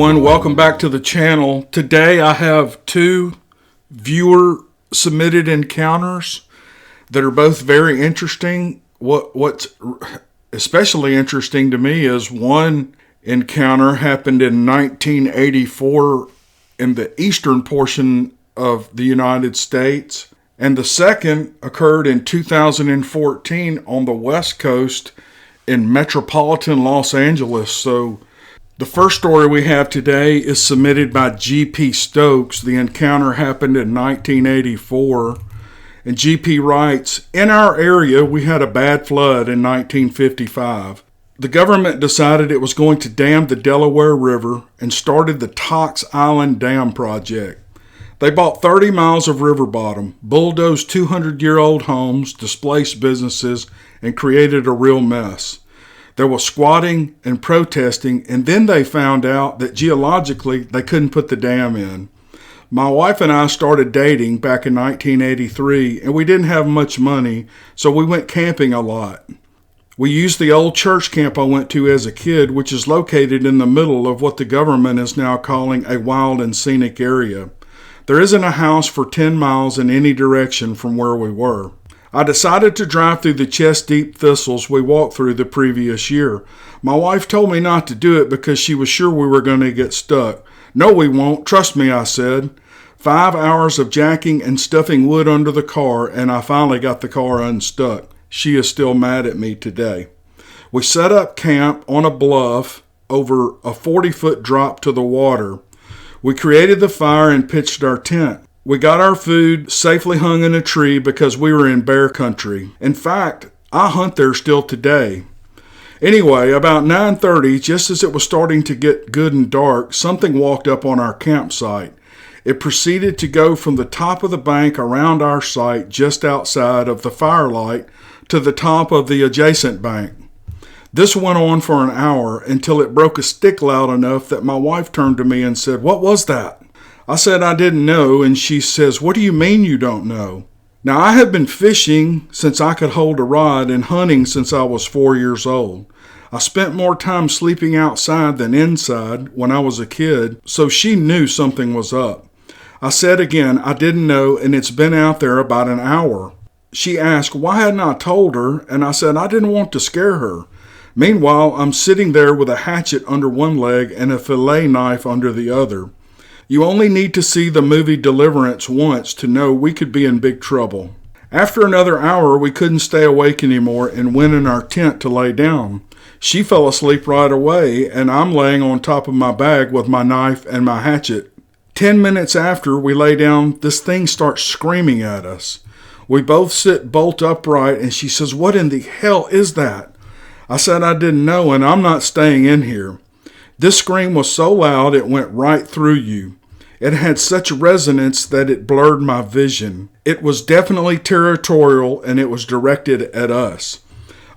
everyone, welcome back to the channel. Today I have two viewer submitted encounters that are both very interesting. What's especially interesting to me is one encounter happened in 1984 in the eastern portion of the United States, and the second occurred in 2014 on the West Coast in Metropolitan Los Angeles. So the first story we have today is submitted by G.P. Stokes. The encounter happened in 1984. And G.P. writes, "In our area, we had a bad flood in 1955. The government decided it was going to dam the Delaware River and started the Tox Island Dam project. They bought 30 miles of river bottom, bulldozed 200-year-old homes, displaced businesses, and created a real mess. There was squatting and protesting, and then they found out that geologically they couldn't put the dam in. My wife and I started dating back in 1983, and we didn't have much money, so we went camping a lot. We used the old church camp I went to as a kid, which is located in the middle of what the government is now calling a wild and scenic area. There isn't a house for 10 miles in any direction from where we were. I decided to drive through the chest-deep thistles we walked through the previous year. My wife told me not to do it because she was sure we were going to get stuck. 'No, we won't. Trust me,' I said. 5 hours of jacking and stuffing wood under the car, and I finally got the car unstuck. She is still mad at me today. We set up camp on a bluff over a 40-foot drop to the water. We created the fire and pitched our tent. We got our food safely hung in a tree because we were in bear country. In fact, I hunt there still today. Anyway, about 9:30, just as it was starting to get good and dark, something walked up on our campsite. It proceeded to go from the top of the bank around our site just outside of the firelight to the top of the adjacent bank. This went on for an hour until it broke a stick loud enough that my wife turned to me and said, 'What was that?' I said I didn't know, and she says, 'What do you mean you don't know?' Now, I have been fishing since I could hold a rod and hunting since I was 4 years old. I spent more time sleeping outside than inside when I was a kid, so she knew something was up. I said again, I didn't know, and it's been out there about an hour. She asked, why hadn't I told her, and I said I didn't want to scare her. Meanwhile, I'm sitting there with a hatchet under one leg and a fillet knife under the other. You only need to see the movie Deliverance once to know we could be in big trouble. After another hour, we couldn't stay awake anymore and went in our tent to lay down. She fell asleep right away, and I'm laying on top of my bag with my knife and my hatchet. 10 minutes after we lay down, this thing starts screaming at us. We both sit bolt upright, and she says, 'What in the hell is that?' I said I didn't know, and I'm not staying in here. This scream was so loud it went right through you. It had such resonance that it blurred my vision. It was definitely territorial, and it was directed at us.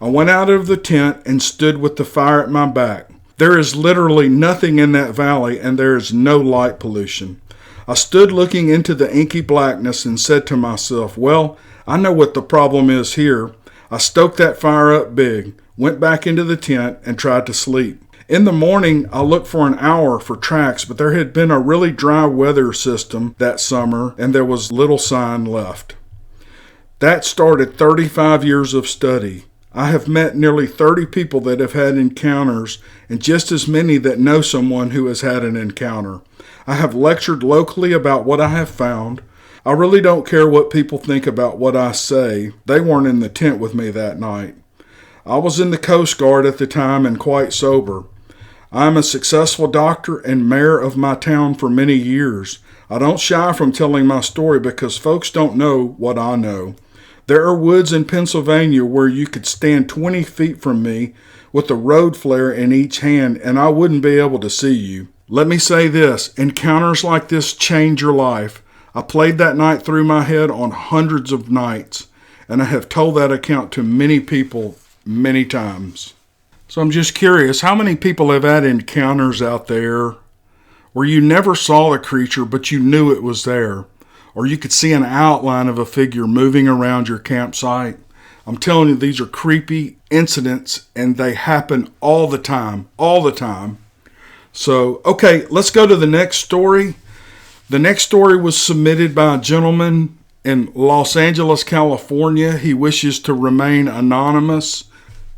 I went out of the tent and stood with the fire at my back. There is literally nothing in that valley, and there is no light pollution. I stood looking into the inky blackness and said to myself, well, I know what the problem is here. I stoked that fire up big, went back into the tent, and tried to sleep. In the morning, I looked for an hour for tracks, but there had been a really dry weather system that summer, and there was little sign left. That started 35 years of study. I have met nearly 30 people that have had encounters, and just as many that know someone who has had an encounter. I have lectured locally about what I have found. I really don't care what people think about what I say. They weren't in the tent with me that night. I was in the Coast Guard at the time and quite sober. I am a successful doctor and mayor of my town for many years. I don't shy from telling my story because folks don't know what I know. There are woods in Pennsylvania where you could stand 20 feet from me with a road flare in each hand and I wouldn't be able to see you. Let me say this, encounters like this change your life. I played that night through my head on hundreds of nights, and I have told that account to many people many times. So I'm just curious, how many people have had encounters out there where you never saw the creature, but you knew it was there? Or you could see an outline of a figure moving around your campsite? I'm telling you, these are creepy incidents, and they happen all the time. So, okay, let's go to the next story. The next story was submitted by a gentleman in Los Angeles, California. He wishes to remain anonymous.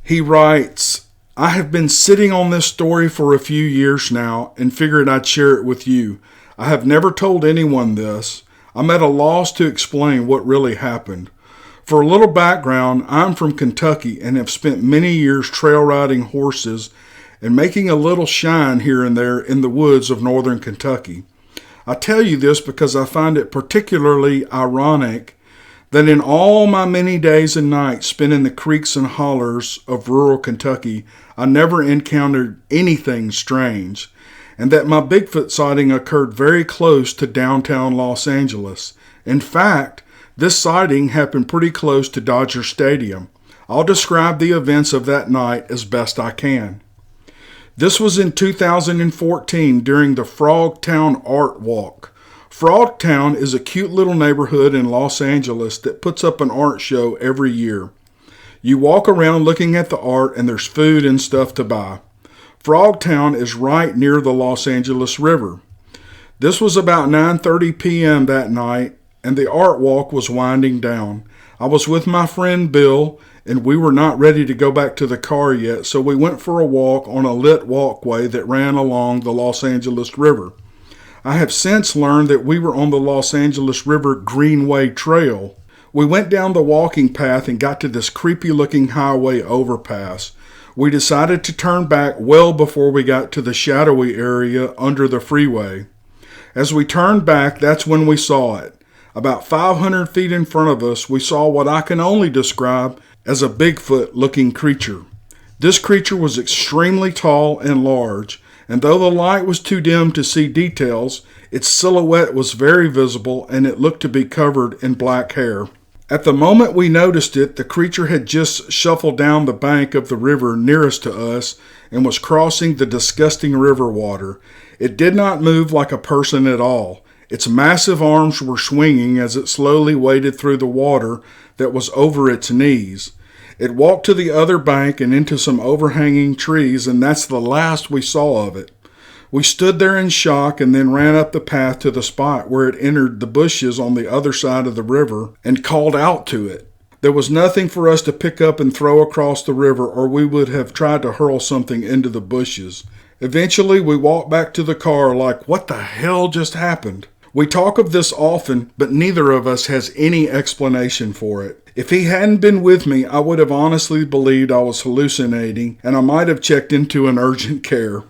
He writes, I have been sitting on this story for a few years now and figured I'd share it with you. I have never told anyone this. I'm at a loss to explain what really happened. For a little background, I'm from Kentucky and have spent many years trail riding horses and making a little shine here and there in the woods of northern Kentucky. I tell you this because I find it particularly ironic that in all my many days and nights spent in the creeks and hollers of rural Kentucky, I never encountered anything strange, and that my Bigfoot sighting occurred very close to downtown Los Angeles. In fact, this sighting happened pretty close to Dodger Stadium. I'll describe the events of that night as best I can. This was in 2014 during the Frogtown Art Walk. Frogtown is a cute little neighborhood in Los Angeles that puts up an art show every year. You walk around looking at the art and there's food and stuff to buy. Frogtown is right near the Los Angeles River. This was about 9:30 p.m. that night and the art walk was winding down. I was with my friend Bill and we were not ready to go back to the car yet, so we went for a walk on a lit walkway that ran along the Los Angeles River. I have since learned that we were on the Los Angeles River Greenway Trail. We went down the walking path and got to this creepy-looking highway overpass. We decided to turn back well before we got to the shadowy area under the freeway. As we turned back, that's when we saw it. About 500 feet in front of us, we saw what I can only describe as a Bigfoot-looking creature. This creature was extremely tall and large, and though the light was too dim to see details, its silhouette was very visible and it looked to be covered in black hair. At the moment we noticed it, the creature had just shuffled down the bank of the river nearest to us and was crossing the disgusting river water. It did not move like a person at all. Its massive arms were swinging as it slowly waded through the water that was over its knees. It walked to the other bank and into some overhanging trees, and that's the last we saw of it. We stood there in shock and then ran up the path to the spot where it entered the bushes on the other side of the river and called out to it. There was nothing for us to pick up and throw across the river, or we would have tried to hurl something into the bushes. Eventually, we walked back to the car like, what the hell just happened? We talk of this often, but neither of us has any explanation for it. If he hadn't been with me, I would have honestly believed I was hallucinating, and I might have checked into an urgent care.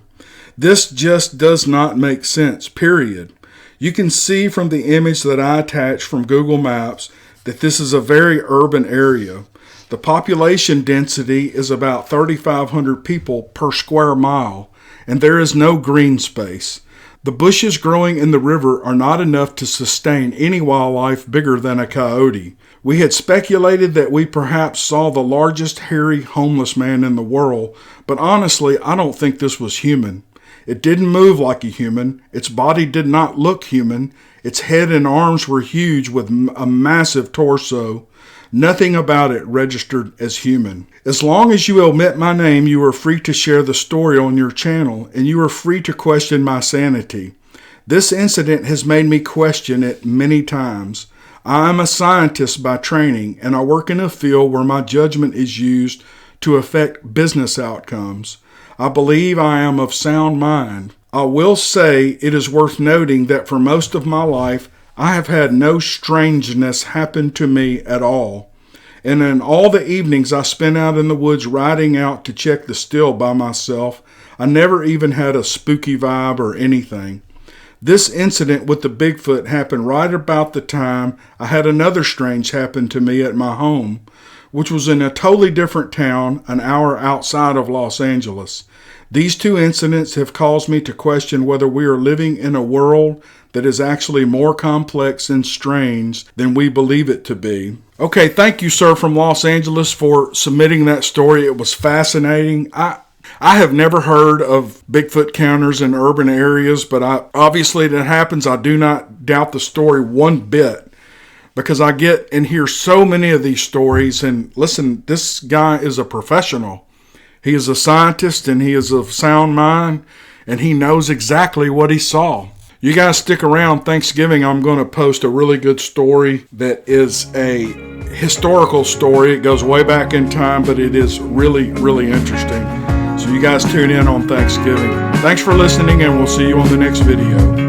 This just does not make sense, period. You can see from the image that I attached from Google Maps that this is a very urban area. The population density is about 3,500 people per square mile, and there is no green space. The bushes growing in the river are not enough to sustain any wildlife bigger than a coyote. We had speculated that we perhaps saw the largest hairy homeless man in the world, but honestly, I don't think this was human. It didn't move like a human. Its body did not look human. Its head and arms were huge with a massive torso. Nothing about it registered as human. As long as you omit my name, you are free to share the story on your channel, and you are free to question my sanity. This incident has made me question it many times. I am a scientist by training, and I work in a field where my judgment is used to affect business outcomes. I believe I am of sound mind. I will say it is worth noting that for most of my life, I have had no strangeness happen to me at all. And in all the evenings I spent out in the woods riding out to check the still by myself, I never even had a spooky vibe or anything. This incident with the Bigfoot happened right about the time I had another strange happen to me at my home, which was in a totally different town an hour outside of Los Angeles. These two incidents have caused me to question whether we are living in a world that is actually more complex and strange than we believe it to be. Okay, thank you, sir, from Los Angeles for submitting that story. It was fascinating. I have never heard of Bigfoot counters in urban areas, but obviously that happens. I do not doubt the story one bit because I get and hear so many of these stories. And listen, this guy is a professional. He is a scientist and he is of sound mind. and he knows exactly what he saw. You guys stick around. Thanksgiving, I'm going to post a really good story that is a historical story. It goes way back in time, but it is really, really interesting. So you guys tune in on Thanksgiving. Thanks for listening, and we'll see you on the next video.